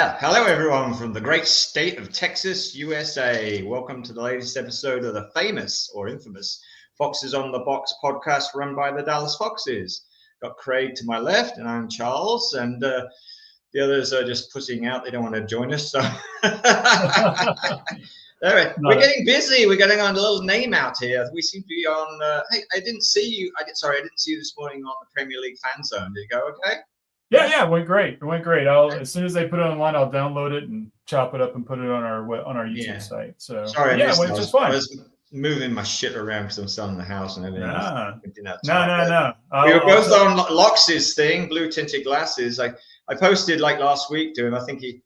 Yeah, hello everyone from the great state of Texas, USA. Welcome to the latest episode of the famous or infamous Foxes on the Box podcast run by the Dallas Foxes. Got Craig to my left, and I'm Charles, and the others are just pussing out. They don't want to join us, so we're getting busy. We're getting on a little name out here. We seem to be on. Hey, I didn't see you. I didn't see you this morning on the Premier League fan zone. Did it go okay? Yeah, it went great. As soon as they put it online, I'll download it and chop it up and put it on our YouTube site. So sorry, it was just fun. I was moving my shit around because I'm selling the house and everything. No. We were both on Lox's thing, blue tinted glasses. I posted like last week to him. I think he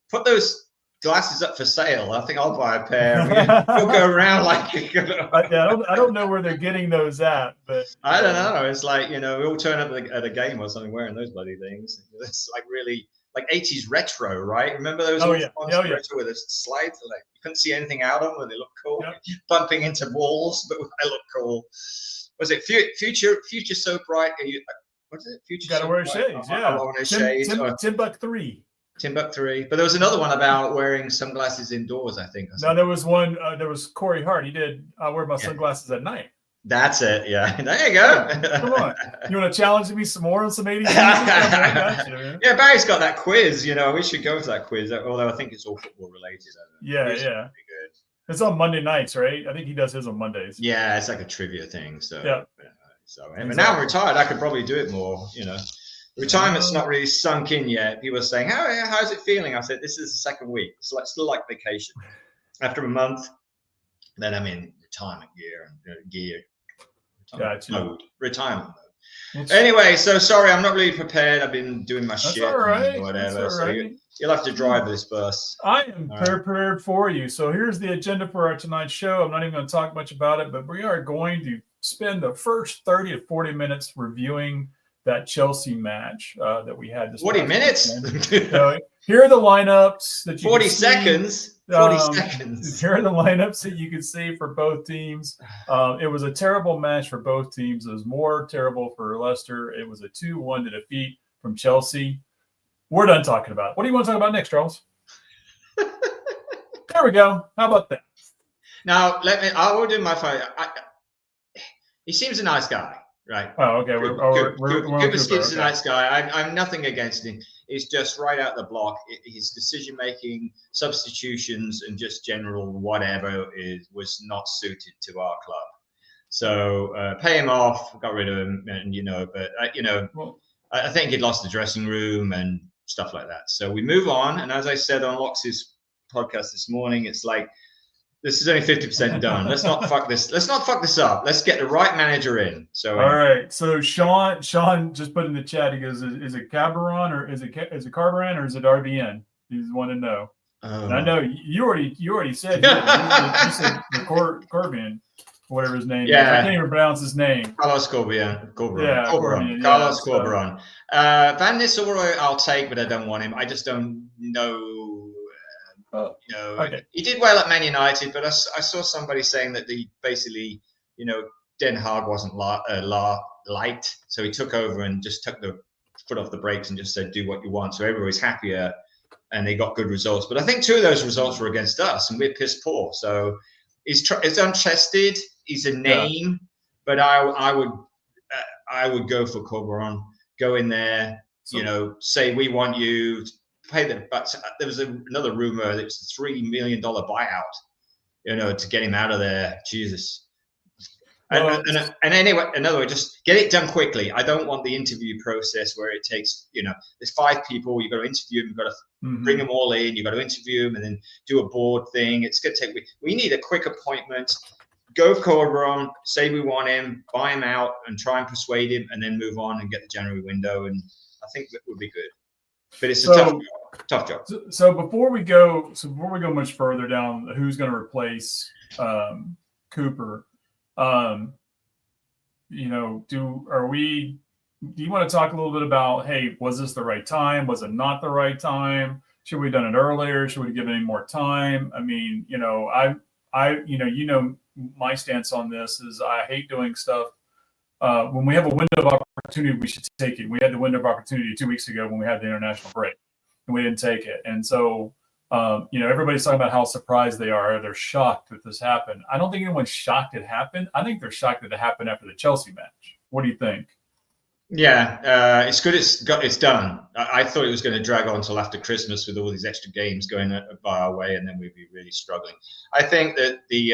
put those glasses up for sale. I think I'll buy a pair. We'll go around like I don't know where they're getting those at, but I don't know. It's like, we all turn up at a game or something wearing those bloody things. It's like really like 80s retro, right? Remember those retro with the slides? Like you couldn't see anything out of them, but they look cool. Yep. Bumping into walls, but they look cool. Was it Future So Bright? What is it? Future. Gotta wear shades. Yeah. Timbuk3. Timbuk3, but there was another one about wearing sunglasses indoors, I think. No, there was one. There was Corey Hart. He did. I wear my sunglasses at night. That's it. Yeah, there you go. Come on, you want to challenge me some more on some 80s? Yeah, Barry's got that quiz. We should go for that quiz. Although I think it's all football related. Yeah. Good. It's on Monday nights, right? I think he does his on Mondays. Yeah, it's like a trivia thing. So yeah. But now I'm retired. I could probably do it more. Retirement's not really sunk in yet. People are saying, how's it feeling? I said, this is the second week. It's still like vacation. After a month, then I'm in retirement gear. Retirement mode. Anyway, so sorry, I'm not really prepared. I've been doing my shit right. or whatever. So you'll have to drive this bus. I am prepared for you. So here's the agenda for our tonight's show. I'm not even going to talk much about it, but we are going to spend the first 30 to 40 minutes reviewing that Chelsea match that we had. 40 minutes? So here are the lineups that you 40 seconds. 40 seconds. Here are the lineups that you can see for both teams. It was a terrible match for both teams. It was more terrible for Leicester. It was a 2-1 defeat from Chelsea. We're done talking about it. What do you want to talk about next, Charles? There we go. How about that? Now, I will do my phone. He seems a nice guy. Right. Oh, okay. Cooper's a nice guy. I'm nothing against him. It's just right out the block. His decision making, substitutions, and just general whatever was not suited to our club. So pay him off, got rid of him, and But I think he'd lost the dressing room and stuff like that. So we move on, and as I said on Lox's podcast this morning, it's like, this is only 50% done. Let's not fuck this. Let's not fuck this up. Let's get the right manager in. So all right. So Sean just put in the chat. He goes, "Is it Carbaran or is it Carbaran or is it RVN?" He's want to know. And I know you already said you said Corbian, whatever his name is. I can't even pronounce his name. Carlos Corbian. Yeah, Corbian. Carlos Corbian. Van Nistelrooy I'll take, but I don't want him. I just don't know. Okay. He did well at Man United, but I saw somebody saying that basically, Den Haag wasn't light, so he took over and just took the foot off the brakes and just said, do what you want. So everybody's happier and they got good results. But I think 2 of those results were against us and we're piss poor. So it's untested. He's a name, but I would go for Corberan. Go in there, say we want you. Pay them, but there was another rumor that it was a $3 million buyout, to get him out of there. Jesus. And anyway, another way, just get it done quickly. I don't want the interview process where it takes, there's 5 people, you've got to interview them, you've got to bring them all in, you've got to interview them and then do a board thing. It's going to take, we need a quick appointment. Go for Corberan, say we want him, buy him out and try and persuade him and then move on and get the January window. And I think that would be good. But it's a tough job. So before we go much further down, who's going to replace Cooper? Do you want to talk a little bit about, hey, was this the right time? Was it not the right time? Should we have done it earlier? Should we have given any more time? I mean, my stance on this is I hate doing stuff. When we have a window of opportunity, we should take it. We had the window of opportunity 2 weeks ago when we had the international break. and we didn't take it. And so, everybody's talking about how surprised they are. They're shocked that this happened. I don't think anyone's shocked it happened. I think they're shocked that it happened after the Chelsea match. What do you think? Yeah, it's good. It's done. I thought it was going to drag on until after Christmas with all these extra games going by our way, and then we'd be really struggling. I think that the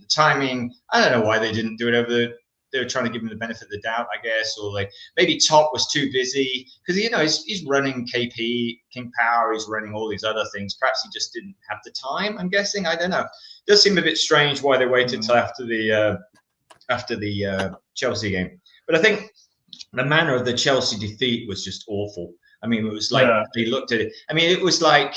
timing. I don't know why they didn't do it over they were trying to give him the benefit of the doubt, I guess, or maybe Top was too busy because he's running KP, King Power, he's running all these other things. Perhaps he just didn't have the time. I'm guessing. I don't know. It does seem a bit strange why they waited till after the Chelsea game. But I think the manner of the Chelsea defeat was just awful. I mean, it was like they looked at it. I mean, it was like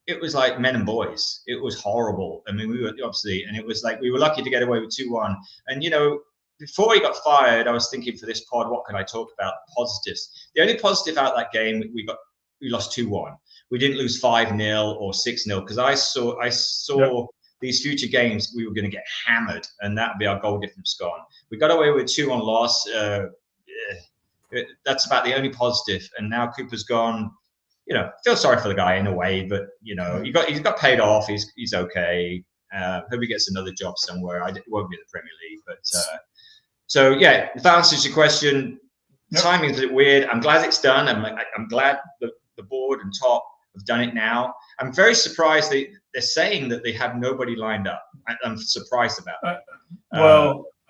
men and boys. It was horrible. I mean, we were obviously, and it was like we were lucky to get away with 2-1. And before he got fired, I was thinking for this pod, what can I talk about? Positives. The only positive out of that game, we lost 2-1. We didn't lose 5-0 or 6-0 because I saw these future games we were going to get hammered, and that would be our goal difference gone. We got away with 2-1 loss. That's about the only positive. And now Cooper's gone. Feel sorry for the guy in a way, but he's got paid off. He's okay. Hope he gets another job somewhere. It won't be the Premier League, but so yeah. If that answers your question, timing's a bit weird. I'm glad it's done. I'm glad the board and Top have done it now. I'm very surprised they're saying that they have nobody lined up. I'm surprised about that.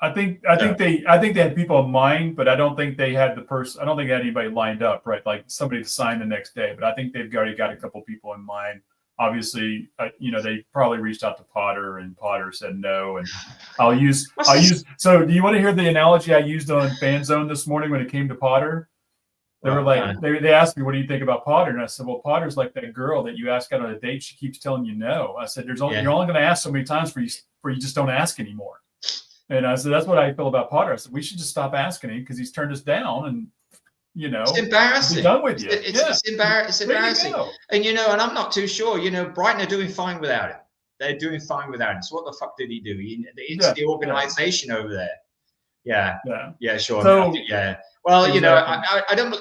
I think they had people in mind, but I don't think they had the person. I don't think they had anybody lined up, right? Like somebody to sign the next day. But I think they've already got a couple people in mind. Obviously, they probably reached out to Potter, and Potter said no. And I'll use. So, do you want to hear the analogy I used on Fan Zone this morning when it came to Potter? They were like, they asked me, "What do you think about Potter?" And I said, "Well, Potter's like that girl that you ask out on a date. She keeps telling you no." I said, you're only going to ask so many times for you just don't ask anymore. And I said, that's what I feel about Potter. I said, we should just stop asking him because he's turned us down, and it's embarrassing. Be done with you. It's embarrassing. And and I'm not too sure. Brighton are doing fine without him. They're doing fine without him. So what the fuck did he do? It's the organization over there. Yeah, sure. So, Well, I don't.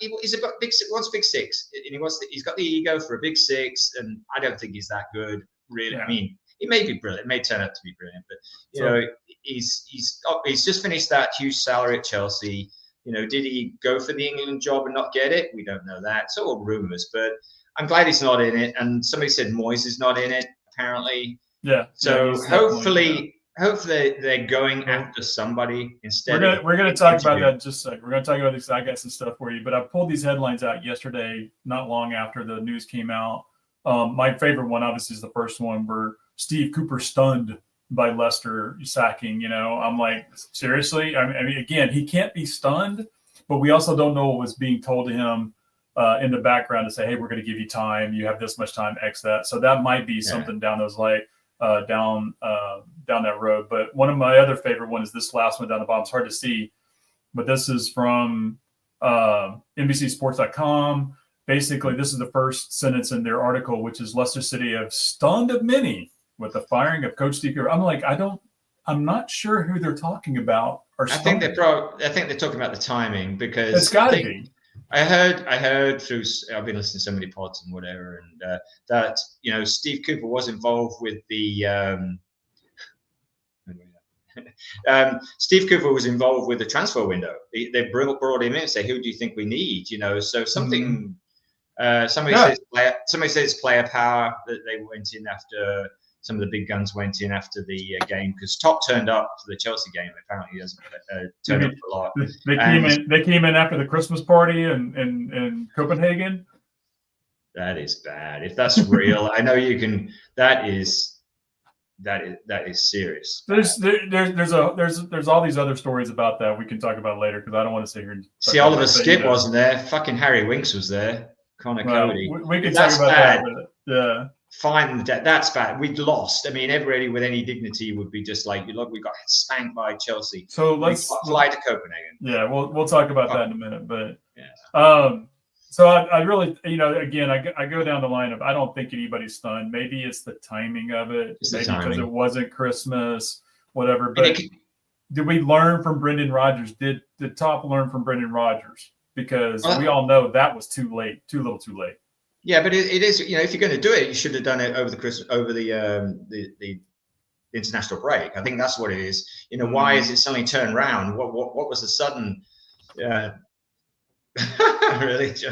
He's a big six. Wants big six, and he's got the ego for a big six, and I don't think he's that good. Really, I mean. He may be brilliant. It may turn out to be brilliant, but he's just finished that huge salary at Chelsea. Did he go for the England job and not get it? We don't know that. It's all rumors, but I'm glad he's not in it. And somebody said Moyes is not in it apparently. apparently. Yeah. So hopefully they're going after somebody instead. We're gonna talk about that in just a second. We're gonna talk about this. I got some stuff for you, but I pulled these headlines out yesterday, not long after the news came out. My favorite one, obviously, is the first one where Steve Cooper stunned by Leicester sacking. I'm like, seriously? I mean, again, he can't be stunned, but we also don't know what was being told to him in the background to say, hey, we're going to give you time. You have this much time, X that. So that might be something down those down that road. But one of my other favorite one is this last one down the bottom. It's hard to see, but this is from NBCSports.com. Basically, this is the first sentence in their article, which is Leicester City have stunned many with the firing of Coach Steve Cooper. I'm like, I'm not sure who they're talking about. I think they're talking about the timing because it's got to be. I heard through. I've been listening to so many pods and whatever, and that Steve Cooper was involved with the. Steve Cooper was involved with the transfer window. They brought him in and say, "Who do you think we need?" So something. Somebody says player power that they went in after some of the big guns went in after the game because Top turned up for the Chelsea game. Apparently, he doesn't turn up a lot. They came in after the Christmas party in Copenhagen. That is bad. If that's real, I know you can. That is serious. There's all these other stories about that we can talk about later because I don't want to sit here and see. Oliver Skip wasn't there. Fucking Harry Winks was there. Connor Cody. We can talk about that. But, fine. That's bad. We'd lost. I mean, everybody with any dignity would be just like, look, we got spanked by Chelsea. So let's fly to Copenhagen. Yeah, we'll talk about that in a minute. But so I really, again, I go down the line of I don't think anybody's stunned. Maybe it's the timing of it. Maybe because it wasn't Christmas, whatever. But did we learn from Brendan Rodgers? Did Top learn from Brendan Rodgers? because we all know that was too late, too little, too late. Yeah, but it is. You know, if you're going to do it, you should have done it over the international break. I think that's what it is. You know, why is it suddenly turned around? What was the sudden? Really?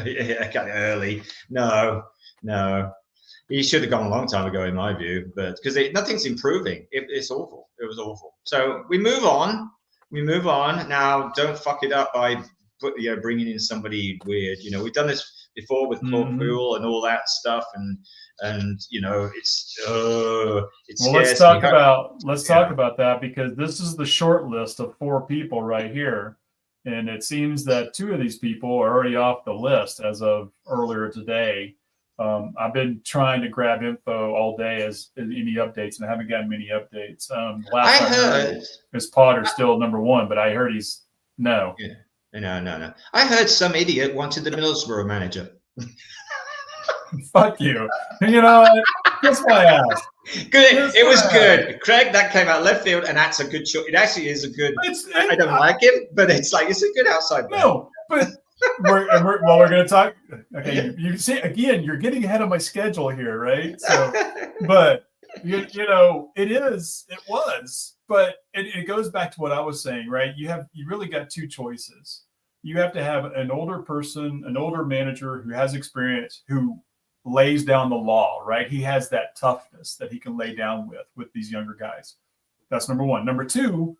Yeah, kind of early. No. He should have gone a long time ago, in my view. But because nothing's improving, it's awful. It was awful. So we move on. Now. Don't fuck it up by bringing in somebody weird. You know, we've done this before with Claude Puel and all that stuff, and you know, it's well, let's talk about that, because this is the short list of 4 people right here. And it seems that 2 of these people are already off the list as of earlier today. I've been trying to grab info all day as any updates, and I haven't gotten many updates. Last I heard is Potter still number 1, but I heard he's no. Yeah. No. I heard some idiot wanted the Middlesbrough manager. Fuck you. You know what? Kiss my ass. Good. It was good. Craig, that came out left field, and that's a good shot. It actually is a good. I don't like him, but it's a good outside. No, but we're going to talk. Okay, you see, again, you're getting ahead of my schedule here, right? So, but you know, it was, but it goes back to what I was saying, right? You really got 2 choices. You have to have an older person, an older manager who has experience, who lays down the law, right? He has that toughness that he can lay down with these younger guys. That's number 1. Number 2,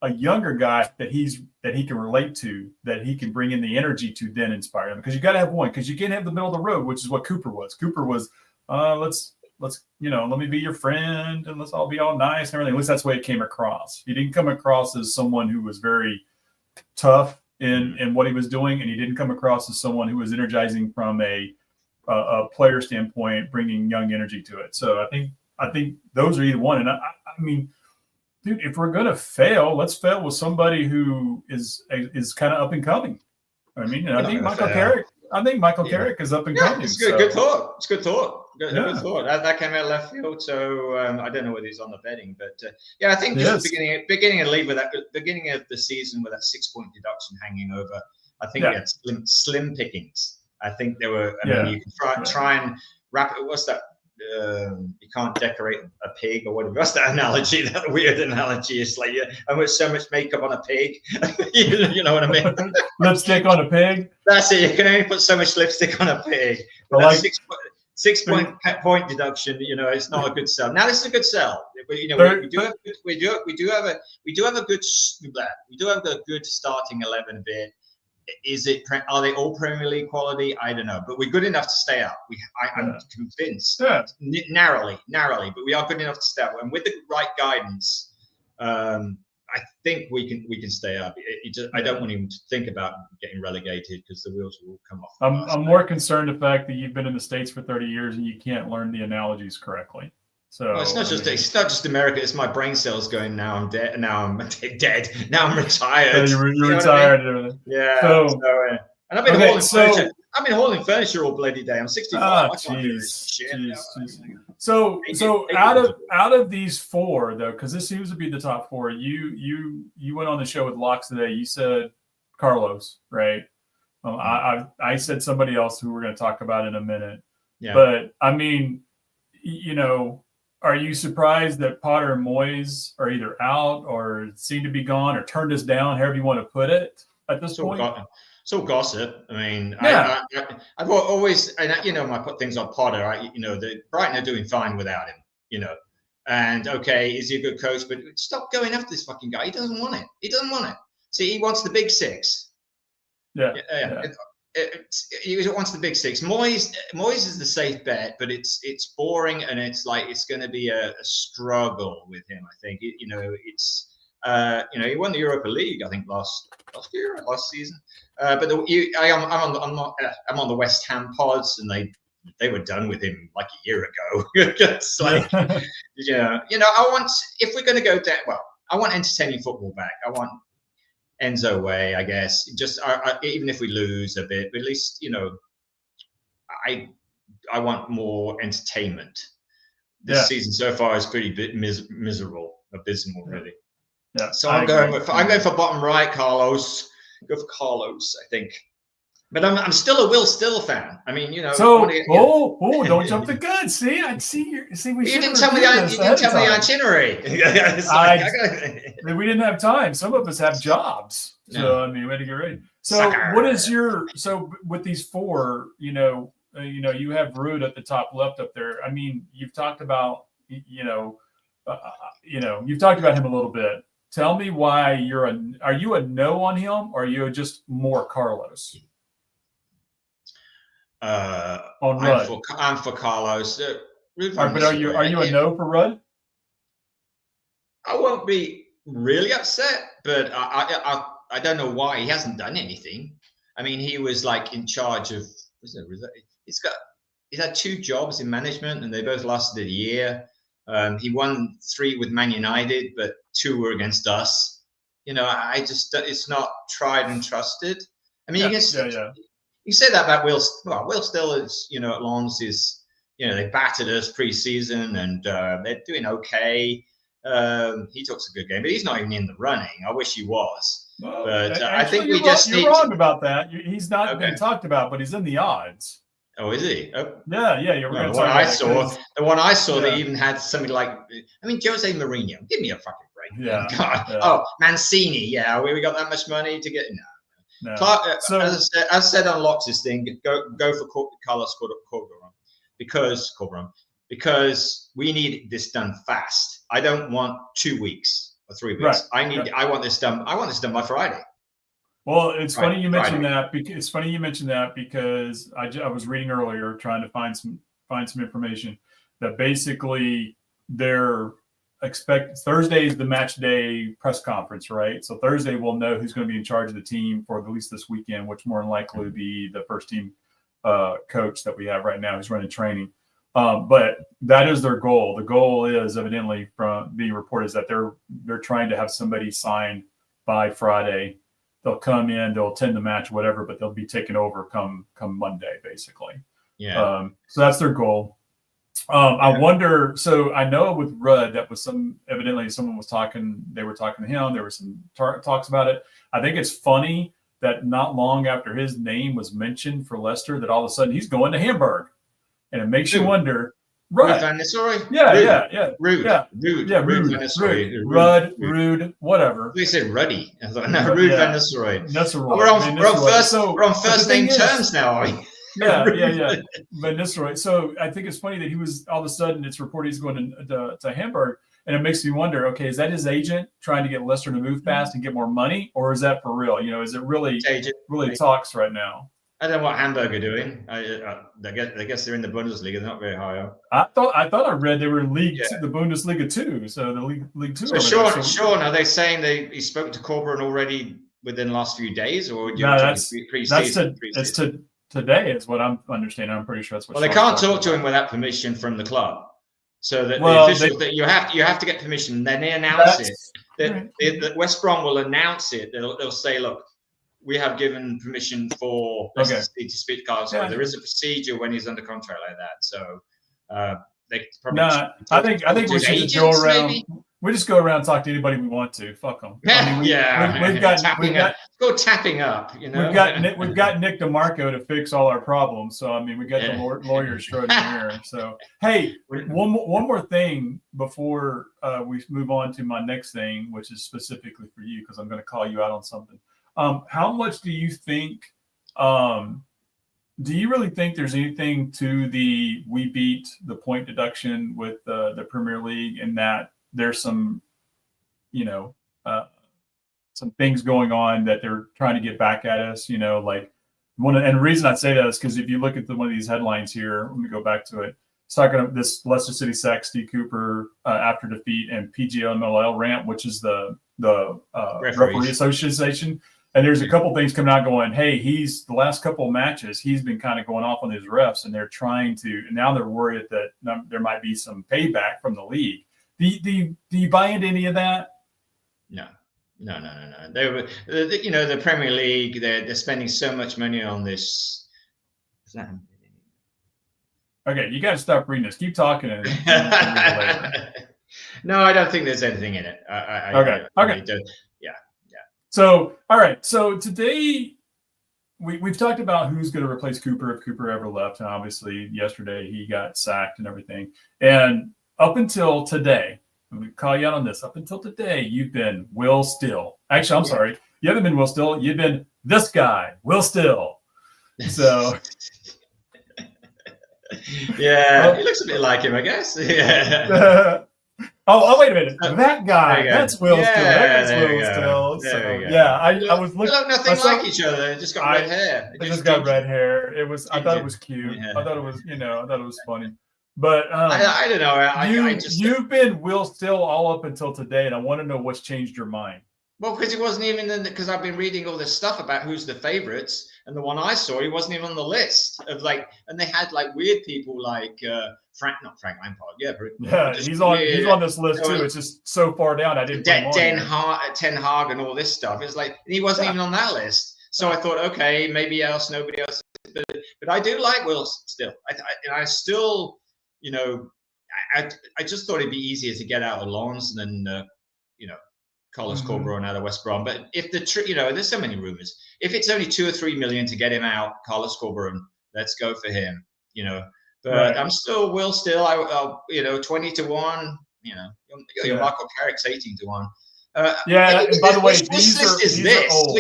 a younger guy that he can relate to, that he can bring in the energy to then inspire them. Because you got to have one, because you can't have the middle of the road, which is what Cooper was. Cooper was, let's let me be your friend and let's all be all nice and everything. At least that's the way it came across. He didn't come across as someone who was very tough in what he was doing, and he didn't come across as someone who was energizing from a player standpoint, bringing young energy to it. So I think those are either one. And I mean, dude, if we're gonna fail, let's fail with somebody who is kind of up and coming. I mean, I think Michael Carrick. Carrick is up and coming. It's good. Good thought. It's good thought. Good thought. That came out left field. So I don't know whether he's on the betting, but I think just beginning of the season with that 6-point deduction hanging over, I think we had slim pickings. I think there were. I mean, you can try and wrap it. What's that? You can't decorate a pig or whatever. That's that analogy. That weird analogy. It's like and with so much makeup on a pig. you know what I mean? Lipstick on a pig. That's it. You can only put so much lipstick on a pig. But six point deduction. You know, it's not a good sell. Now this is a good sell. You know, we do have a good starting 11 bit. Are they all Premier League quality? I don't know, but we're good enough to stay up. I'm convinced, narrowly, but we are good enough to stay up. And with the right guidance, I think we can stay up. I don't want him to think about getting relegated because the wheels will come off. I'm more concerned the fact that you've been in the States for 30 years and you can't learn the analogies correctly. So it's not just America. It's my brain cells going. Now I'm dead. Now I'm dead. Now I'm retired. You're retired. I mean? Yeah. So, and I've been hauling furniture. I've been hauling furniture all bloody day. I'm 65. Jeez. So out of these 4 though, because this seems to be the top 4. You went on the show with Locks today. You said Carlos, right? I said somebody else who we're going to talk about in a minute. Yeah. But I mean, you know. Are you surprised that Potter and Moyes are either out or seem to be gone or turned us down, however you want to put it at this point? It's all gossip. I mean, I've always, and you know, I put things on Potter. The Brighton are doing fine without him. You know, and okay, is he a good coach? But stop going after this fucking guy. He doesn't want it. See, he wants the big 6. Yeah. He wants the big 6. Moyes is the safe bet, but it's boring and it's going to be a struggle with him. I think he won the Europa League I think last season. But I'm on the West Ham pods and they were done with him like a year ago. It's like if we're going to go down, I want entertaining football back. I want Enzo way, I guess. Just even if we lose a bit, but at least I want more entertainment. This season so far is pretty abysmal, really. Yeah. So I'm going for bottom right, Carlos. Go for Carlos, I think. But I'm still a Will Still fan. I mean, So, don't jump the gun. See, we you didn't tell me the itinerary. We didn't have time. Some of us have jobs, so I mean, we had to get ready. So, what is with these four? You have Ruud at the top left up there. I mean, you've talked about you've talked about him a little bit. Tell me why are you a no on him, or are you just more Carlos? I'm for Carlos. But are you a no for Rudd? I won't be really upset, but I don't know why he hasn't done anything. I mean, he was like in charge of. He's had 2 jobs in management, and they both lasted a year. He won 3 with Man United, but 2 were against us. It's not tried and trusted. I mean, you say that about Will. Well, Will Still is, at Lens is, they battered us pre-season and they're doing okay. He took a good game, but he's not even in the running. I wish he was. Well, but I think you're wrong about that. He's not been talked about, but he's in the odds. Oh, is he? Oh. Yeah. The one I saw, they even had somebody like, Jose Mourinho. Give me a fucking break. Yeah. God. Yeah. Oh, Mancini. Yeah, we got that much money to get. No. Clark, as I said on Lox's thing, go for Carlos Corberan because we need this done fast. I don't want 2 weeks or 3 weeks. Right. I want this done. I want this done by Friday. Well, it's funny you mentioned that. It's funny you mentioned that because I was reading earlier, trying to find some information that basically Thursday is the match day press conference, right? So Thursday we'll know who's going to be in charge of the team for at least this weekend, which more than likely would be the first team coach that we have right now who's running training. But that is their goal. The goal is evidently from the report is that they're trying to have somebody signed by Friday. They'll come in, they'll attend the match, whatever, but they'll be taken over come Monday, basically. Yeah. So that's their goal. I wonder. So I know with Rudd, that was evidently someone was talking. They were talking to him. There were some talks about it. I think it's funny that not long after his name was mentioned for Leicester, that all of a sudden he's going to Hamburg, and it makes you wonder. Rudd Van Nistelrooy? Yeah. Rudd, whatever. They said Ruddy. I thought, no, Ruud Van Nistelrooy. We're on first name terms now, are we? Yeah. Van Nistelrooy. So I think it's funny that he was all of a sudden it's reported he's going to Hamburg, and it makes me wonder. Okay, is that his agent trying to get Leicester to move fast and get more money, or is that for real? Is it really talks right now? I don't know what Hamburg are doing. I guess they're in the Bundesliga. They're not very high up. I thought I read they were in the Bundesliga too. So the League Two. So Sean, are they saying he spoke to Corberan already within the last few days, or that's today is what I'm understanding. I'm pretty sure that's what. Well, they can't talk to him without permission from the club. So that the officials that you have to get permission. Then they announce it. The West Brom will announce it. They'll say, look, we have given permission for Leicester City to speak to Carlos. So there is a procedure when he's under contract like that. So they probably. No, I think we should just go around. Maybe? We just go around and talk to anybody we want to. Fuck them. We've got tapping up. We've got Nick DeMarco to fix all our problems. So we got the lawyer extraordinaire. So hey, one more thing before we move on to my next thing, which is specifically for you because I'm going to call you out on something. How much do you think? Do you really think there's anything to we beat the point deduction with the Premier League in that? There's some things going on that they're trying to get back at us, and the reason I say that is because if you look at one of these headlines here, let me go back to it. It's talking about this Leicester City sack Steve Cooper after defeat and PGMOL rant, which is the referee association. And there's a couple things coming out going, hey, the last couple of matches, he's been kind of going off on his refs, and they're trying to, and now they're worried that there might be some payback from the league. Do you buy into any of that? No. They were, the Premier League. They're spending so much money on this. Okay, you got to stop reading this. Keep talking. No, I don't think there's anything in it. Okay. Yeah. So, all right. So today we've talked about who's going to replace Cooper if Cooper ever left, and obviously yesterday he got sacked and everything. And up until today, I'm going to call you out on this. Up until today, you've been Will Still. Actually, I'm sorry, you haven't been Will Still. You've been this guy, Will Still. So. Yeah, he looks a bit like him, I guess. Yeah. Oh, wait a minute. That guy. That's Will Still. That's Will Still. So, yeah, I was looking. They look nothing like each other. They just got red hair. They just got red hair. It was. I thought it was cute. Yeah. I thought it was. I thought it was funny. But I don't know. You've been Will Still all up until today, and I want to know what's changed your mind. Well, because he wasn't even because I've been reading all this stuff about who's the favorites, and the one I saw, he wasn't even on the list of and they had weird people like not Frank Lampard, he's on this list too. It's just so far down. I didn't. Ten Hag and all this stuff. It's he wasn't even on that list. So I thought, okay, nobody else. But I do like Will Still. I still, I just thought it'd be easier to get out of Lens than Carlos Corberán out of West Brom. But if there's so many rumors. If it's only 2 or 3 million to get him out, Carlos Corberán, let's go for him. But right. I'm still Will Still. I'll 20 to 1. Your Michael Carrick's 18 to 1. And by the way, which list is this? Hold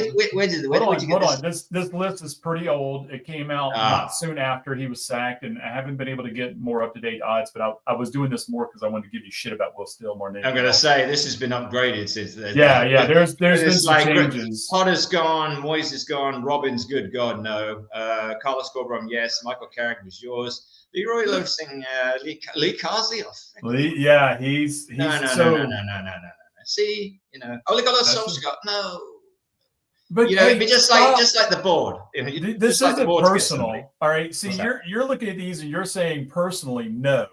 on. This list is pretty old. It came out not soon after he was sacked, and I haven't been able to get more up-to-date odds, but I was doing this more because I wanted to give you shit about Will Still more than anything. I'm going to say this has been upgraded since then. There's been some changes. Potter's gone, Moyes is gone, Robin's good God, no. Carlos Corberán, yes. Michael Carrick was yours. Leroy Losing, Lee Carsley? He's no. See, Ole Gunnar Solskjaer, no. But just like the board. This isn't personal. All right. See, you're looking at these and you're saying personally no.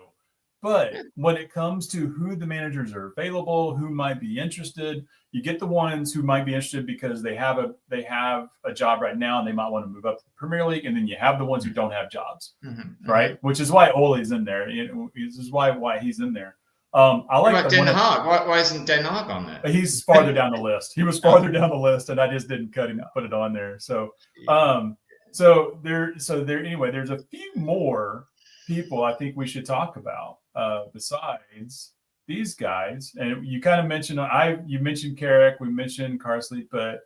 But when it comes to who the managers are available, who might be interested, you get the ones who might be interested because they have a job right now and they might want to move up to the Premier League, and then you have the ones who don't have jobs, right? Which is why Ole's in there. This is why he's in there. I like Den Haag. Why isn't Den Haag on there? He's farther down the list. He was farther down the list, and I just didn't put it on there. So, anyway, there's a few more people I think we should talk about besides these guys. And you kind of mentioned you mentioned Carrick, we mentioned Carsley, but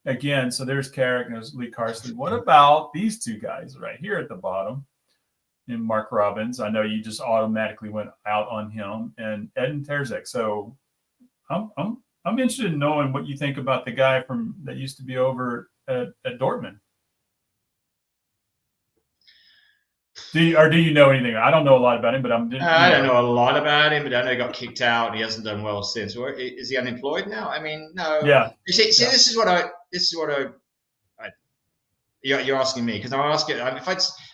again, so there's Carrick and there's Lee Carsley. What about these two guys right here at the bottom? And Mark Robbins, I know you just automatically went out on him, and Edin Terzic. So I'm interested in knowing what you think about the guy that used to be over at Dortmund. Do you know anything? I don't know a lot about him, but I don't know a lot about him, but I know he got kicked out and he hasn't done well since. Is he unemployed now? I mean, no. Yeah. See, this is what I you're asking me, because I'm asking if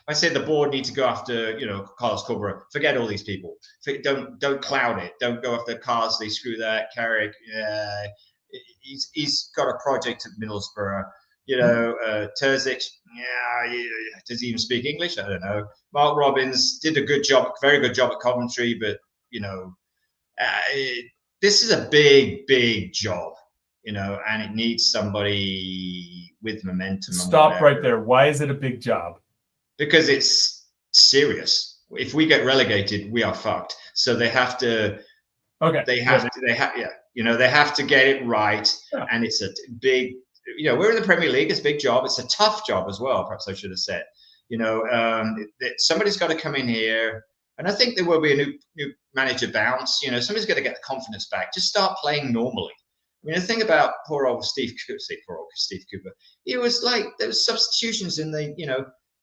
I said the board need to go after Carlos Corberán, forget all these people. Don't cloud it. Don't go after Carsley. Screw that. Carrick. He's got a project at Middlesbrough. Terzic. Does he even speak English? I don't know. Mark Robbins did a very good job at Coventry, but this is a big job. And it needs somebody with momentum. Stop right there. Why is it a big job? Because it's serious. If we get relegated, we are fucked. So they have to. Okay. They have to get it right, and it's a big. We're in the Premier League. It's a big job. It's a tough job as well. Perhaps I should have said. Somebody's got to come in here, and I think there will be a new manager bounce. Somebody's got to get the confidence back. Just start playing normally. I mean, the thing about poor old Steve Cooper, he was there was substitutions in the,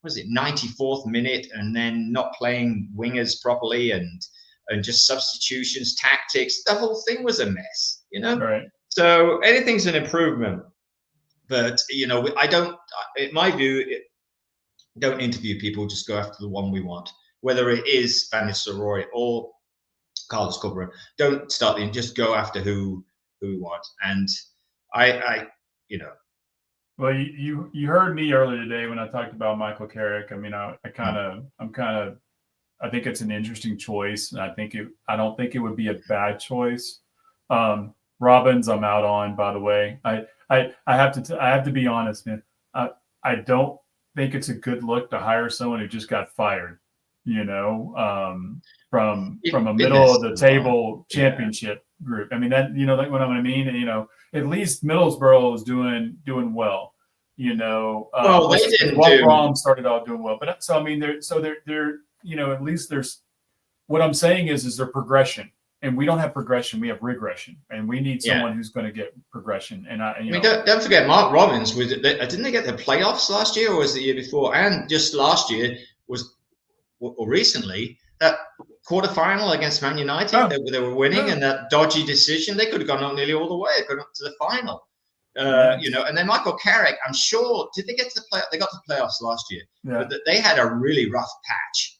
94th minute, and then not playing wingers properly, and just substitutions, tactics. The whole thing was a mess, Right. So anything's an improvement, but I don't. In my view, don't interview people. Just go after the one we want, whether it is Van Nistelrooy or Carlos Corberán. Don't start just go after who we want. And Well, you heard me earlier today when I talked about Michael Carrick. I mean, I think it's an interesting choice, and I don't think it would be a bad choice. Robbins, I'm out on, by the way. I have to be honest, man. I don't think it's a good look to hire someone who just got fired, from a middle of the table championship group. I mean, that, like what I mean, at least Middlesbrough is doing well, well, they didn't Brom started out doing well, but so, I mean, they're at least there's, what I'm saying is their progression. And we don't have progression; we have regression, and we need someone who's going to get progression. And I mean, don't forget Mark Robbins. Didn't they get the playoffs last year, or was it the year before? And just last year or recently, that quarterfinal against Man United, they were winning, and that dodgy decision, they could have gone on nearly all the way, gone up to the final. And then Michael Carrick, I'm sure, did they get to the play? They got to the playoffs last year, but they had a really rough patch.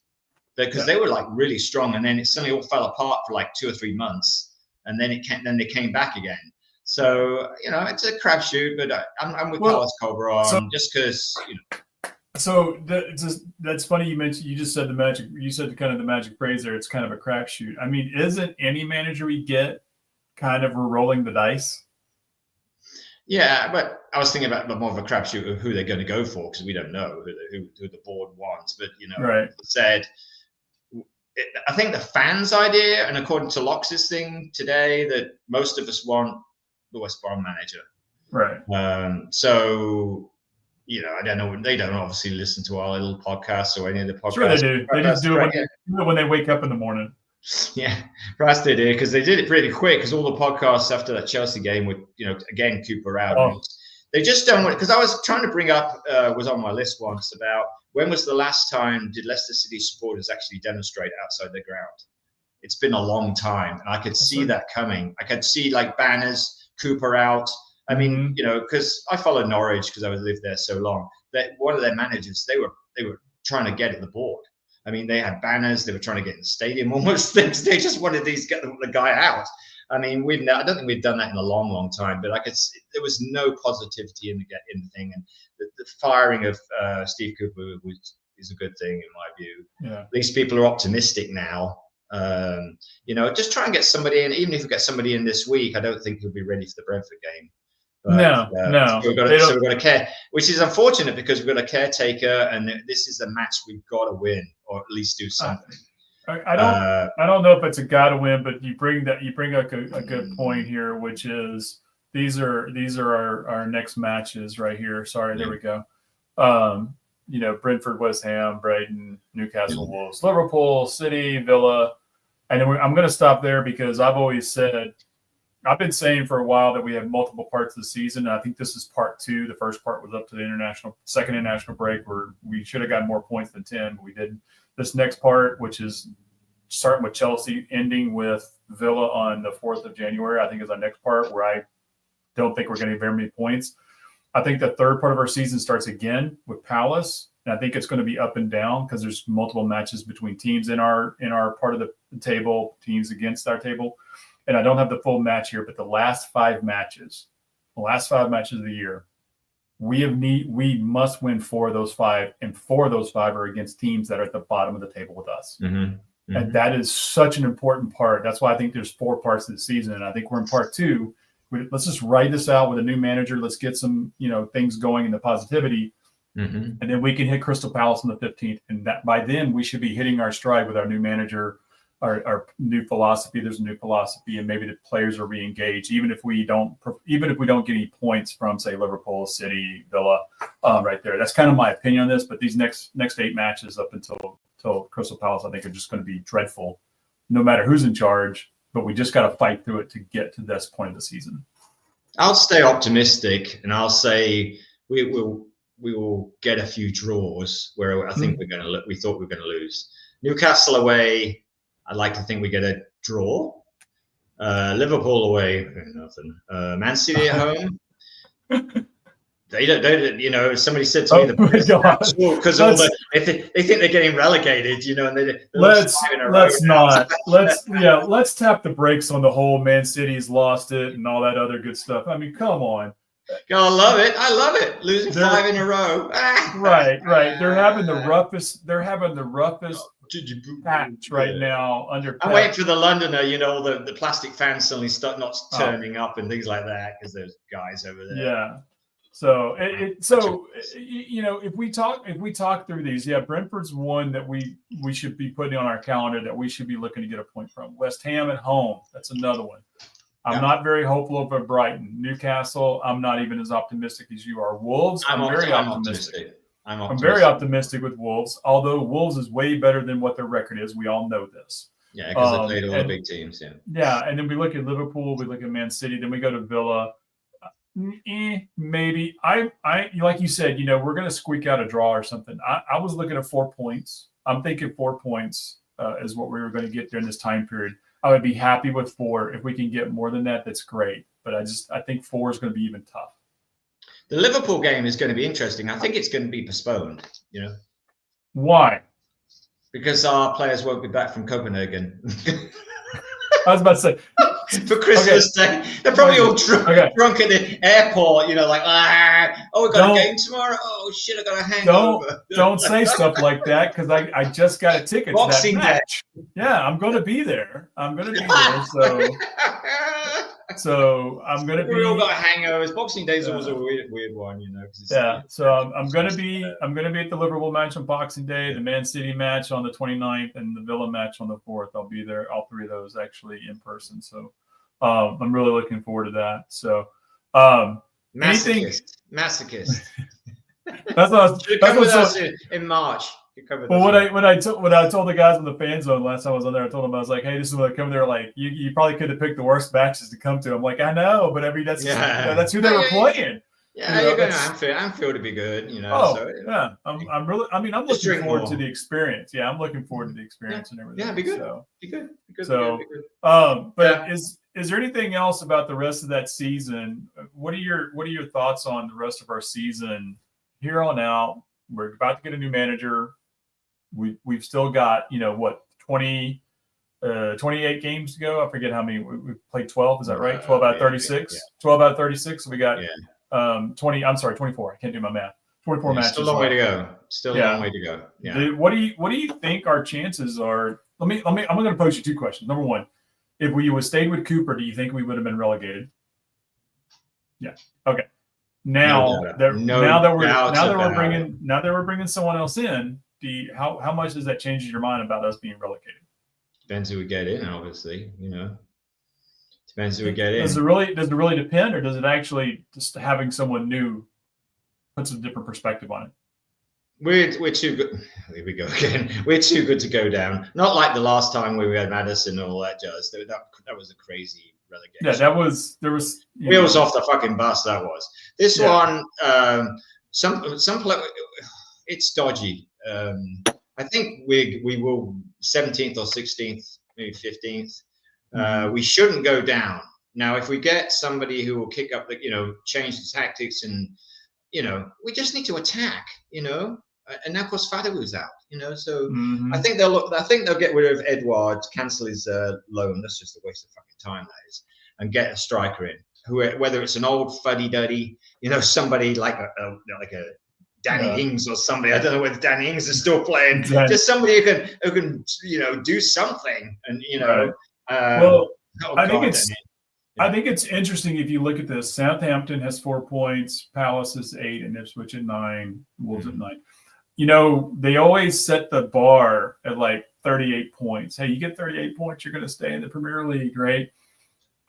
Because they were like really strong, and then it suddenly all fell apart for like 2 or 3 months, and then they came back again. So it's a crapshoot, but I'm with Carlos Colbert just because So that's funny you just said the magic phrase there. It's kind of a crapshoot. I mean, isn't any manager we get kind of rolling the dice? Yeah, but I was thinking about more of a crapshoot of who they're going to go for, because we don't know who the board wants. But said. I think the fans' idea, and according to Lox's thing today, that most of us want the West Brom manager. Right. So, I don't know. They don't obviously listen to our little podcasts or any of the podcasts. Sure, they do. They just do it when they wake up in the morning. Yeah, perhaps they did, because they did it pretty quick. Because all the podcasts after that Chelsea game with, again, Cooper out. Oh. They just don't want it. Because I was trying to bring up, was on my list once, about when was the last time did Leicester City supporters actually demonstrate outside their ground? It's been a long time, and I could see that coming. I could see like banners, Cooper out. I mean, because I followed Norwich because I lived there so long. That one of their managers, they were trying to get at the board. I mean, they had banners. They were trying to get in the stadium, almost things. They just wanted get the guy out. I mean, I don't think we've done that in a long, long time. But there was no positivity in the thing, and the firing of Steve Cooper is a good thing in my view. Yeah. At least people are optimistic now. Just try and get somebody in. Even if we get somebody in this week, I don't think he'll be ready for the Brentford game. But, no. So we've got to care, which is unfortunate because we've got a caretaker, and this is a match we've got to win, or at least do something. I don't know if it's a gotta win, but you bring up a good point here, which is these are our next matches right here. Sorry, there we go. Brentford, West Ham, Brighton, Newcastle, Wolves, Liverpool, City, Villa, and then I'm going to stop there because I've been saying for a while that we have multiple parts of the season. And I think this is part 2. The first part was up to the second international break, where we should have gotten more points than 10, but we didn't. This next part, which is starting with Chelsea, ending with Villa on the 4th of January, I think is our next part, where I don't think we're going to get very many points. I think the third part of our season starts again with Palace, and I think it's going to be up and down because there's multiple matches between teams in our part of the table, teams against our table. And I don't have the full match here, but the last 5 matches of the year, we must win 4 of those 5, and 4 of those 5 are against teams that are at the bottom of the table with us. Mm-hmm. Mm-hmm. And that is such an important part. That's why I think there's 4 parts of the season, and I think we're in part 2. Let's just write this out with a new manager. Let's get some things going in the positivity, and then we can hit Crystal Palace on the 15th. And that by then we should be hitting our stride with our new manager, our new philosophy. There's a new philosophy, and maybe the players are re-engaged, even if we don't get any points from, say, Liverpool, City, Villa, right there. That's kind of my opinion on this. But these next 8 matches up until Crystal Palace, I think, are just going to be dreadful, no matter who's in charge. But we just got to fight through it to get to this point of the season. I'll stay optimistic, and I'll say we will get a few draws where I think we thought we were going to lose. Newcastle away, I'd like to think we get a draw. Liverpool away, nothing. Man City at home. They don't. Somebody said to me because they think they're getting relegated, and let's tap the brakes on the whole Man City's lost it and all that other good stuff. I mean, come on. I love it. Losing 5 in a row. Right. They're having the roughest patch right now under. I'm waiting for the Londoner. The plastic fans suddenly start not turning up and things like that because there's guys over there. Yeah. So if we talk through these, Brentford's one that we should be putting on our calendar that we should be looking to get a point from. West Ham at home, that's another one. I'm not very hopeful of Brighton. Newcastle, I'm not even as optimistic as you are. Wolves, I'm very optimistic. I'm very optimistic with Wolves, although Wolves is way better than what their record is. We all know this. Yeah, because they played all the big teams. Yeah, and then we look at Liverpool, we look at Man City, then we go to Villa. Maybe I like you said, we're going to squeak out a draw or something. I was looking at 4 points. I'm thinking 4 points is what we were going to get during this time period. I would be happy with 4. If we can get more than that, that's great. But I think 4 is going to be even tough. The Liverpool game is going to be interesting. I think it's going to be postponed. Why? Because our players won't be back from Copenhagen. I was about to say. For Christmas Day, they're probably all drunk at the airport. We got a game tomorrow. Oh shit, I got a hangover. Don't say stuff like that, because I just got a ticket Boxing to that match. Yeah, I'm going to be there. So I'm going to be. We all got hangovers. Boxing Day is always a weird one, So I'm going to be at the Liverpool match on Boxing Day, the Man City match on the 29th, and the Villa match on the 4th. I'll be there, all 3 of those actually in person. So I'm really looking forward to that. So masochist. That's what in March. Well, when I told the guys on the fan zone last time I was on there, I told them, I was like, hey, this is what I come there. Like, you probably could have picked the worst matches to come to. I'm like, I know, but that's who they were playing. Yeah, you're going to Anfield to be good, I'm looking forward to the experience. Yeah, I'm looking forward to the experience and everything. Yeah, be good. So, be good. So, but is there anything else about the rest of that season? What are your thoughts on the rest of our season here on out? We're about to get a new manager. We've still got 28 games to go. I forget how many we played. 12, is that right? 12 out of 36. 12 out of 36. So we got 20. I'm sorry, 24. I can't do my math. 24 matches. Still a long way to go. Still a long way to go. Yeah. What do you think our chances are? I'm going to pose you 2 questions. Number 1, if we would stayed with Cooper, do you think we would have been relegated? Yeah. Okay. Now that we're bringing someone else in, how much does that change your mind about us being relegated? Depends who we get in, obviously. Depends who we get in. Does it really depend, or does it actually just having someone new puts a different perspective on it? We're too good. Here we go again. We're too good to go down. Not like the last time we had Madison and all that jazz. That was a crazy relegation. Yeah, there was wheels off the fucking bus. That was this one. Some it's dodgy. I think we will 17th or 16th, maybe 15th. We shouldn't go down. Now, if we get somebody who will kick up change the tactics, and we just need to attack. And now, of course, Fadaou's out. So I think they'll get rid of Edouard, cancel his loan. That's just a waste of fucking time, that is, and get a striker in. Whether it's an old fuddy-duddy, somebody like a Danny Ings or somebody. I don't know whether Danny Ings is still playing. Just somebody who can do something. And I think it's interesting if you look at this. Southampton has 4 points, Palace is 8, and Ipswich at 9, Wolves at 9. They always set the bar at like 38 points. Hey, you get 38 points, you're going to stay in the Premier League, right?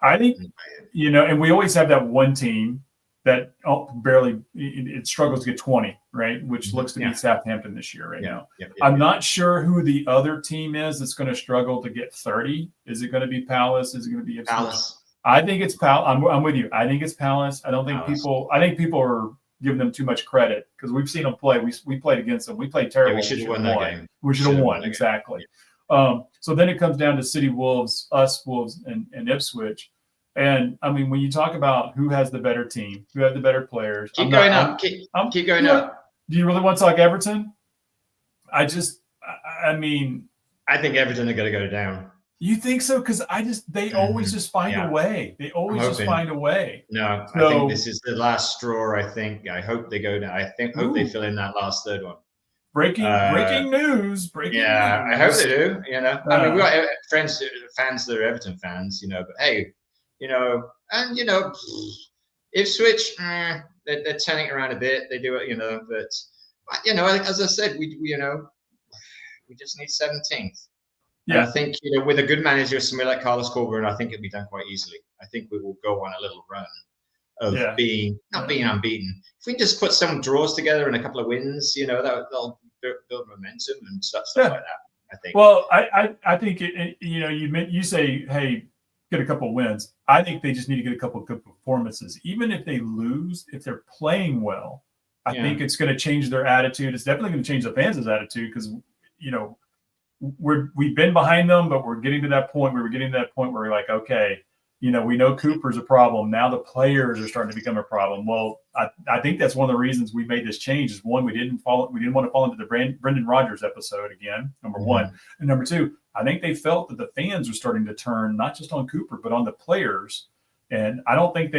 I think, and we always have that one team that barely it struggles to get 20, right? Which looks to be Southampton this year now. I'm not sure who the other team is that's going to struggle to get 30. Is it going to be Palace? Is it going to be Palace? I think it's Palace. I'm with you. I think it's Palace. I don't think people. I think people are giving them too much credit because we've seen them play. We played against them. We played terrible. We should have won that game. We should have won exactly. So then it comes down to City, Wolves, us, Wolves, and Ipswich. And I mean, when you talk about who has the better team, who have the better players, keep going up. Keep going up. Do you really want to talk Everton? I mean, I think Everton are going to go down. You think so? Because they always just find a way. They always just find a way. No, I think this is the last straw. I hope they go down. I hope they fill in that last third one. Breaking news. I hope they do. I mean, we got fans that are Everton fans. But hey, Ipswich, they're turning it around a bit. They do it, but as I said, we just need 17th. Yeah, and I think with a good manager, somebody like Carlos Corberán, I think it'll be done quite easily. I think we will go on a little run of being unbeaten. If we just put some draws together and a couple of wins, that'll build momentum and stuff like that. I think. Well, I think you say, hey, get a couple of wins. I think they just need to get a couple of good performances. Even if they lose, if they're playing well, I think it's going to change their attitude. It's definitely going to change the fans' attitude because we've been behind them, but we're getting to that point. We were getting to that point where we're like, okay, we know Cooper's a problem. Now the players are starting to become a problem. Well, I think that's one of the reasons we made this change. Is one, we didn't want to fall into the Brendan Rodgers episode again. Number one, and number two, I think they felt that the fans were starting to turn not just on Cooper but on the players. And I don't think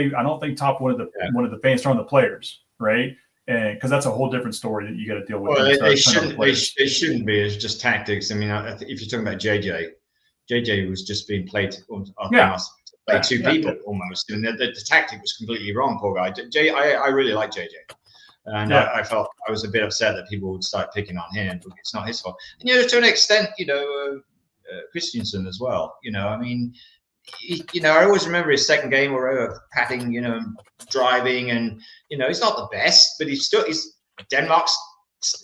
top one of the fans turn on the players, right? And because that's a whole different story that you got to deal with. Well, they shouldn't be. It's just tactics. I mean, if you're talking about JJ was just being played. Play two people almost, and the tactic was completely wrong. Poor guy. I really like JJ, and I felt I was a bit upset that people would start picking on him. But it's not his fault, and to an extent, Christensen as well. I mean, I always remember his second game where we were patting, driving, and he's not the best, but he's Denmark's.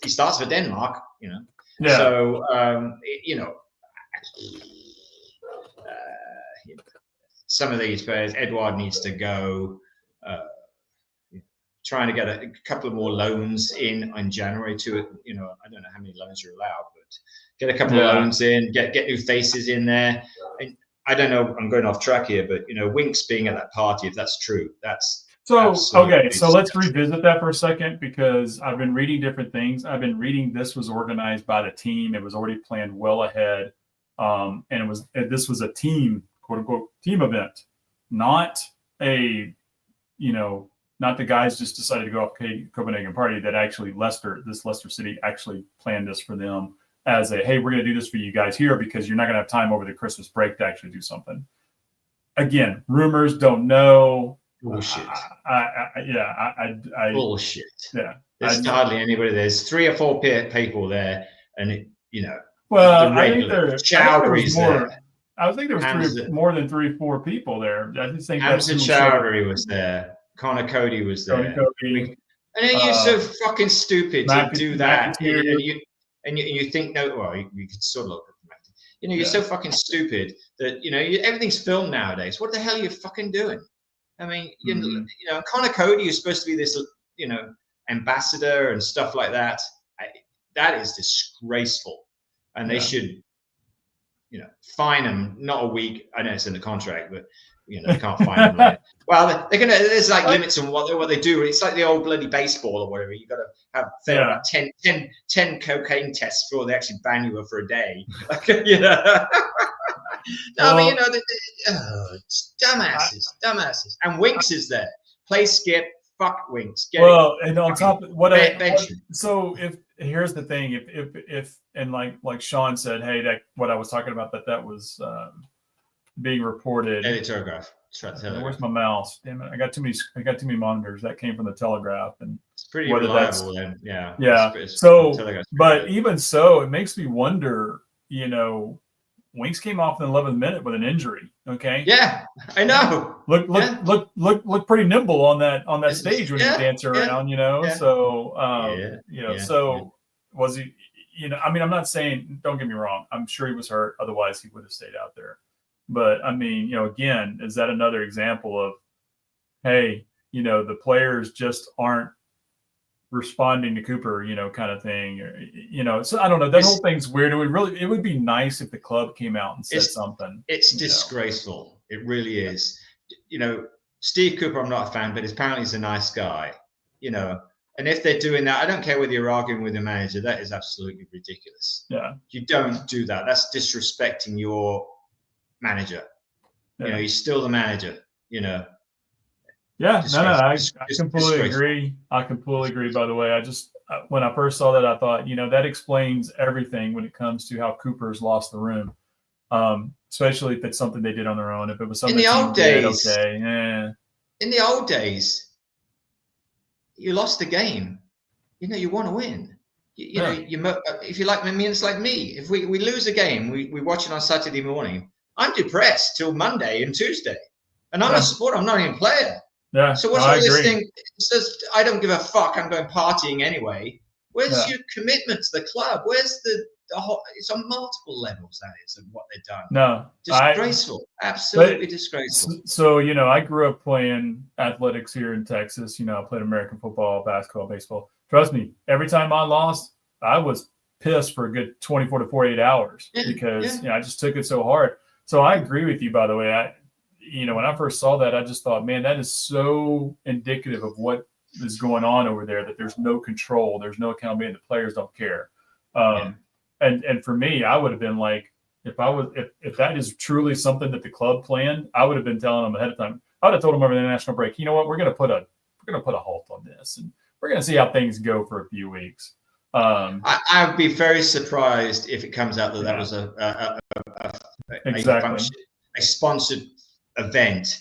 He starts for Denmark, Yeah. So some of these players, Edouard needs to go. Trying to get a couple of more loans in January to it. I don't know how many loans you're allowed, but get a couple of loans in, get new faces in there. And I don't know, I'm going off track here, but Winks being at that party, if that's true, that's so okay. So let's revisit that for a second because I've been reading different things. I've been reading this was organized by the team. It was already planned well ahead, and this was a team, quote unquote, team event, not a not the guys just decided to go off Copenhagen party. That actually Leicester City actually planned this for them as a, hey, we're going to do this for you guys here because you're not going to have time over the Christmas break to actually do something. Again, rumors, don't know. Bullshit. Bullshit. Yeah. There's hardly anybody. There's 3 or 4 people there, and well, I think Chowdhury's there. I think there was more than 3 or 4 people there. I just think Hamza Chowdhury was there. Connor Cody was there. And then you're so fucking stupid to do that. And you think, no, well, you could sort of look at them. You're so fucking stupid that, everything's filmed nowadays. What the hell are you fucking doing? I mean, Connor Cody is supposed to be this, ambassador and stuff like that. That is disgraceful. And they should, fine him, not a week. I know it's in the contract, but they can't find them later. Well, they're gonna. There's like limits on what they do. It's like the old bloody baseball or whatever. You got to have about 10 cocaine tests before they actually ban you for a day. No, it's dumbasses. And Winks is there. Play Skip. Fuck Winks. And on top of so if here's the thing, if and like Sean said, hey, that what I was talking about that was being reported. Daily Telegraph. Where's my mouse? Damn it! I got too many monitors. That came from the Telegraph, and it's pretty reliable. Then, yeah. So, but even so, it makes me wonder. Winks came off in the 11th minute with an injury. Okay. Yeah, I know. Look pretty nimble on that stage when he's dancing around. Yeah. So so was he? I mean, I'm not saying. Don't get me wrong. I'm sure he was hurt. Otherwise, he would have stayed out there. But I mean, again, is that another example of, hey, the players just aren't responding to Cooper, kind of thing, So I don't know. That whole thing's weird. It would be nice if the club came out and said something. It's disgraceful. It really is. Steve Cooper, I'm not a fan, but apparently he's a nice guy. And if they're doing that, I don't care whether you're arguing with the manager. That is absolutely ridiculous. Yeah, you don't do that. That's disrespecting your manager. He's still the manager. Yeah, I completely agree. I completely agree. By the way, I just when I first saw that, I thought, that explains everything when it comes to how Cooper's lost the room. Especially if it's something they did on their own. If it was something in the old days, in the old days, you lost the game. You want to win. If you like me, it's like me. If we lose a game, we watch it on Saturday morning. I'm depressed till Monday and Tuesday, and I'm a supporter. I'm not even a player. Yeah. So what's all this thing? It says I don't give a fuck. I'm going partying anyway. Where's your commitment to the club? Where's the whole? It's on multiple levels. That is of what they've done. No, disgraceful. Absolutely disgraceful. So I grew up playing athletics here in Texas. I played American football, basketball, baseball. Trust me, every time I lost, I was pissed for a good 24 to 48 hours because I just took it so hard. So I agree with you, by the way. When I first saw that, I just thought, man, that is so indicative of what is going on over there, that there's no control, there's no accountability, the players don't care. And for me, I would have been like, if that is truly something that the club planned, I would have been telling them ahead of time. I would have told them over the national break, you know what, we're going to put a halt on this, and we're going to see how things go for a few weeks. I would be very surprised if it comes out that was a sponsored event,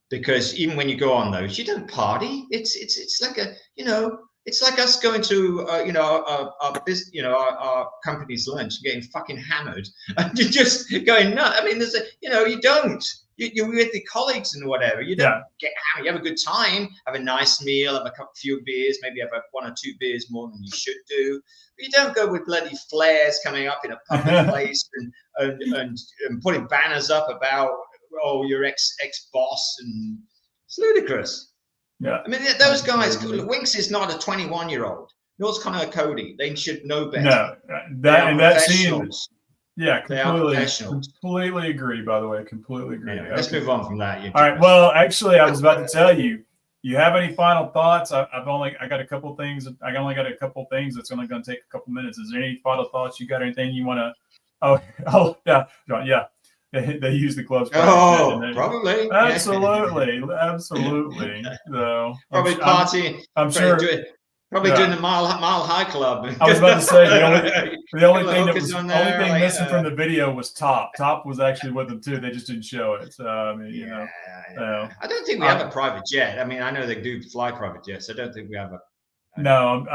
because even when you go on those, you don't party. It's like it's like us going to our company's lunch, getting fucking hammered, and you're just going nuts. I mean, you don't. You're with your colleagues and whatever. You don't get hammered. You have a good few have a nice meal, have a few beers, maybe have one or two beers more than you should do. But you don't go with bloody flares coming up in a public place and putting banners up about your ex boss, and it's ludicrous. Yeah, I mean those guys. Winks is not a 21-year-old. Nor's Connor Cody. They should know better. No, that scene. Yeah, completely agree. By the way, completely agree. Anyway, let's move on from that. All right. Well, actually, I was about to tell you. You have any final thoughts? I got a couple things. I only got a couple things. That's only going to take a couple minutes. Is there any final thoughts? You got anything you want to? Oh, yeah. They use the club's. Probably. Absolutely. So probably party. I'm sure. Probably doing the Mile High Club. I was about to say the only thing missing from the video was Top. Top was actually with them too. They just didn't show it. So I mean, I don't think we have a private jet. I mean, I know they do fly private jets. I don't think we have a. No,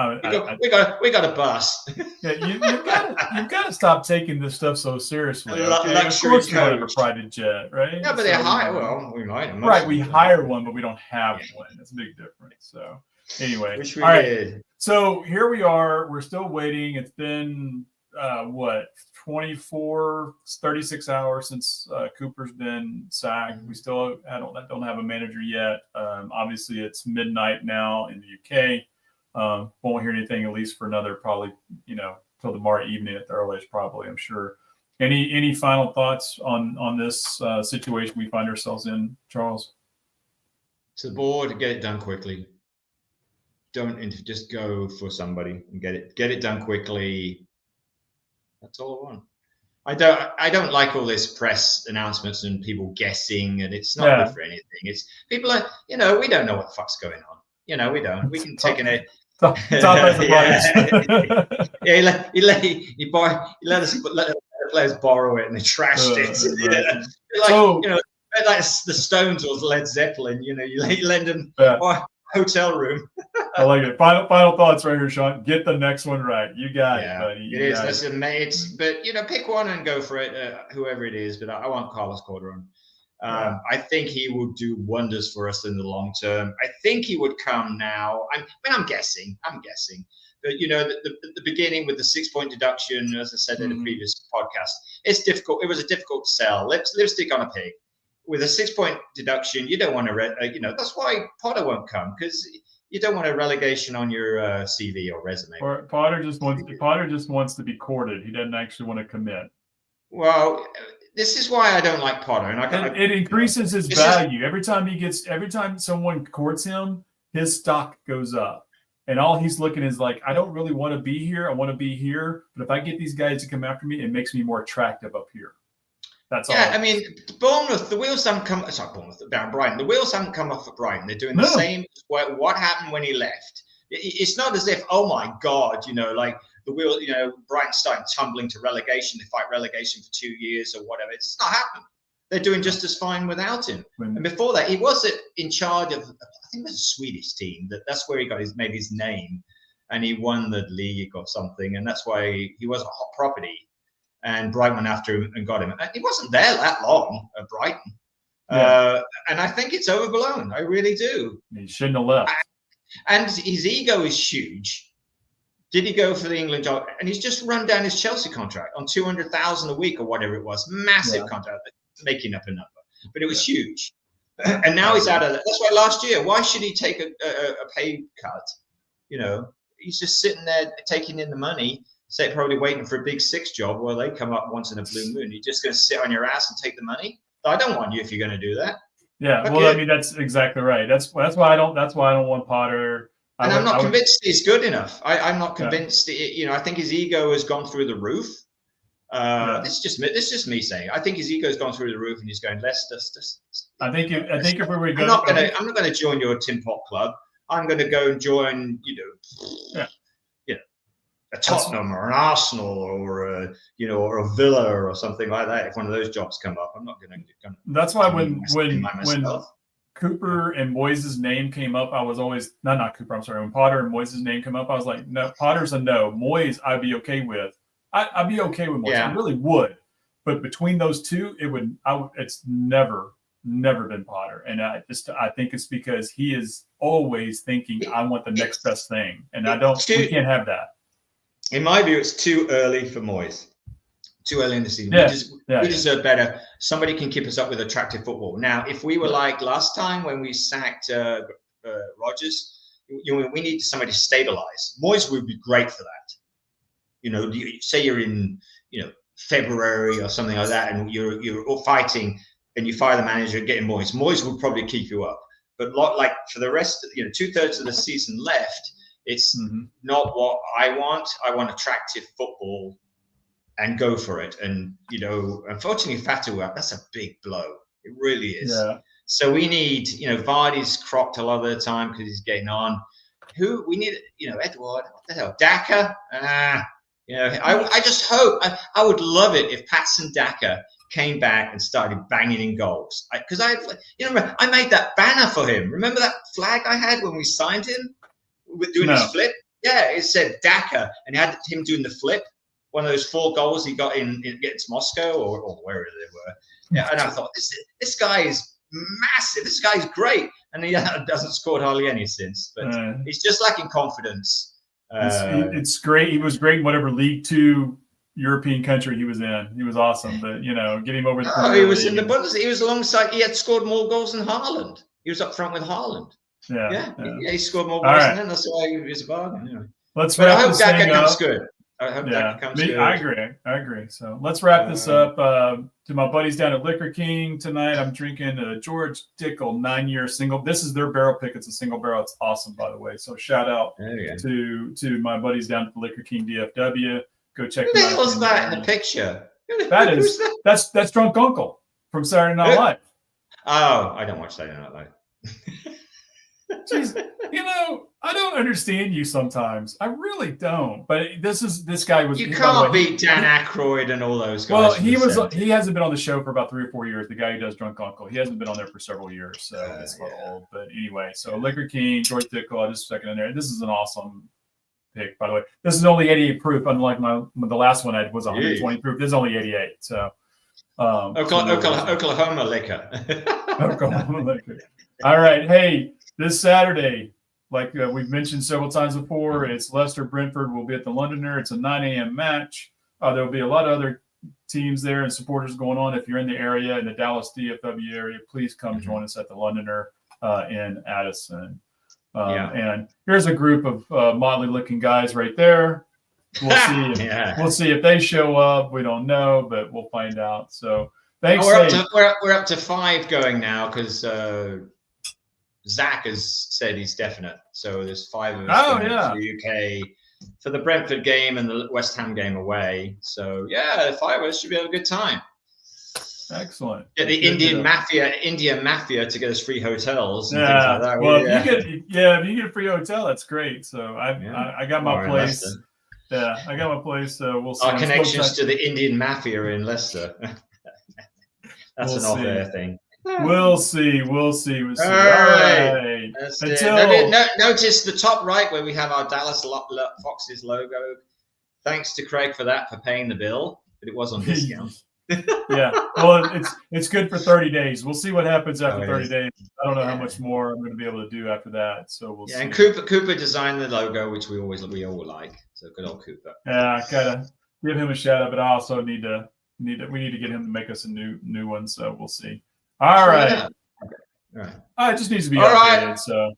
we got a bus. Yeah, you've got to stop taking this stuff so seriously. Okay? Luxury of course, we coach. have a private jet, right? Yeah, but they hire. Well, we might. Right, we hire one, but we don't have one. That's a big difference. So. Anyway, which we all right. did. So here we are. We're still waiting. It's been 36 hours since Cooper's been sacked. We still don't have a manager yet. Obviously, it's midnight now in the UK. Won't hear anything at least for another probably till tomorrow evening at the earliest. Probably, I'm sure. Any final thoughts on this situation we find ourselves in, Charles? To the board, get it done quickly. Don't just go for somebody and get it done quickly. That's all I want. I don't like all this press announcements and people guessing, and it's not good for anything. It's people are we don't know what the fuck's going on. We don't. We can take it. You let us borrow it and they trashed it. Like the Stones or Led Zeppelin. You lend them. Hotel room. I like it. Final thoughts right here, Sean. Get the next one right. You got it, buddy. It is. Listen, mate. But pick one and go for it. Whoever it is. But I want Carlos Corderon. I think he will do wonders for us in the long term. I think he would come now. I'm guessing. But the beginning with the 6-point deduction, as I said in the previous podcast, it's difficult. It was a difficult sell. Lipstick on a pig. With a 6-point deduction, you don't want to, that's why Potter won't come, because you don't want a relegation on your CV or resume. Potter just wants to be courted. He doesn't actually want to commit. Well, this is why I don't like Potter, and it increases his value every time someone courts him. His stock goes up, and all he's looking is like, I don't really want to be here. I want to be here, but if I get these guys to come after me, it makes me more attractive up here. That's all. I mean, Bournemouth, the wheels haven't come. Sorry, Bournemouth, down Brighton. The wheels haven't come off at Brighton. They're doing the same. What happened when he left? It's not as if, oh my God, like the wheel. Brighton starting tumbling to relegation. They fight relegation for 2 years or whatever. It's not happened. They're doing just as fine without him. And before that, he was in charge of, I think it was a Swedish team. That's where he made his name, and he won the league or something. And that's why he was a hot property. And Brighton went after him and got him. And he wasn't there that long at Brighton. Yeah. And I think it's overblown. I really do. He shouldn't have left. And his ego is huge. Did he go for the England job? And he's just run down his Chelsea contract on 200,000 a week or whatever it was. Massive contract, making up a number. But it was huge. And now he's out of that. That's why last year, why should he take a pay cut? You know, he's just sitting there taking in the money, probably waiting for a big six job where they come up once in a blue moon. You're just going to sit on your ass and take the money? I don't want you if you're going to do that. Yeah, well, I mean, that's exactly right. That's why I don't want Potter. And I'm not convinced he's good enough. I'm not convinced. You know, I think his ego has gone through the roof. This is just me saying. I think his ego has gone through the roof, and he's going, Leicester. I think if we were going, I'm not going to join your Tin Pot Club. I'm going to go and join, a Tottenham or an Arsenal or a Villa or something like that. If one of those jobs come up, I'm not going to. That's why when Cooper and Moyes' name came up, I was always not Cooper. I'm sorry. When Potter and Moyes' name came up, I was like, no, Potter's a no. Moyes, I'd be okay with. I'd be okay with Moyes. Yeah. I really would. But between those two, it's never been Potter. And I think it's because he is always thinking, I want the next best thing. And we can't have that. In my view, it's too early for Moyes. Too early in the season. We deserve better. Somebody can keep us up with attractive football. Now, if we were like last time when we sacked Rodgers, we need somebody to stabilize. Moyes would be great for that. You know, say you're in, February or something like that, and you're all fighting, and you fire the manager, getting Moyes. Moyes will probably keep you up. But like for the rest, 2/3 of the season left, it's not what I want. I want attractive football. And go for it. And, unfortunately, Fatu, that's a big blow. It really is. Yeah. So we need, Vardy's crocked a lot of the time because he's getting on. We need, Edward, what the hell? Daka? I just hope, I would love it if Patson Daka came back and started banging in goals. Because I made that banner for him. Remember that flag I had when we signed him? Doing his flip? Yeah, it said Daka, and it had him doing the flip. One of those 4 goals he got in against Moscow or wherever they were. Yeah, and I thought, this guy is massive. This guy is great. And he hasn't scored hardly any since. But he's just lacking confidence. It's great. He was great in whatever League 2 European country he was in. He was awesome. But, get him over the he was in the Bundesliga. He was alongside, he had scored more goals than Haaland. He was up front with Haaland. Yeah, he scored more goals than him. That's why he was a bargain. Anyway. Let's wrap this thing up. Daka comes good. I hope that comes good. I agree. So let's wrap this up. To my buddies down at Liquor King tonight, I'm drinking a George Dickel 9-year single. This is their barrel pick. It's a single barrel. It's awesome, by the way. So shout out to my buddies down at the Liquor King DFW. Go check them out. Who was that in the picture? That's Drunk Uncle from Saturday Night Live. Oh, I don't watch Saturday Night Live. Jeez, I don't understand you sometimes. I really don't. But this guy was. You can't beat Dan Aykroyd and all those guys. Well, he hasn't been on the show for about 3 or 4 years. The guy who does Drunk Uncle, he hasn't been on there for several years, so it's a little old. But anyway, so Liquor King, George Dickel, I just stuck it in there. This is an awesome pick, by the way. This is only 88 proof, unlike the last one I was 120 proof. This is only 88. So Oklahoma liquor. Oklahoma liquor. All right, hey. This Saturday, like we've mentioned several times before, it's Leicester Brentford. We'll be at the Londoner. It's a 9 a.m. match. There will be a lot of other teams there and supporters going on. If you're in the area, in the Dallas DFW area, please come join us at the Londoner in Addison. And here's a group of motley-looking guys right there. We'll see. We'll see if they show up. We don't know, but we'll find out. So thanks. We're up to 5 going now because. Zach has said he's definite, so there's 5 of us going to the UK for the Brentford game and the West Ham game away. So the 5 of us should be having a good time. Excellent. Get the Indian mafia to get us free hotels. And things like that. Well, if you get a free hotel, that's great. So I got my place. I got my place. So we'll see. Our connections to the Indian mafia in Leicester. That's an off-air thing. We'll see. We'll see. All right. Notice the top right where we have our Dallas Foxes logo. Thanks to Craig for that, for paying the bill, but it was on discount. Yeah. Well, it's good for 30 days. We'll see what happens after 30 days. I don't know how much more I'm going to be able to do after that. So we'll see. And Cooper designed the logo, which we all like. So good old Cooper. Yeah, I gotta give him a shout out, but I also need to get him to make us a new one. So we'll see. All right. Yeah. Okay. All right. It just needs to be updated. Right. So.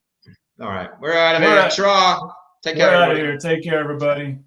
All right. We're out of here. Take care. We're out of here. Take care, everybody.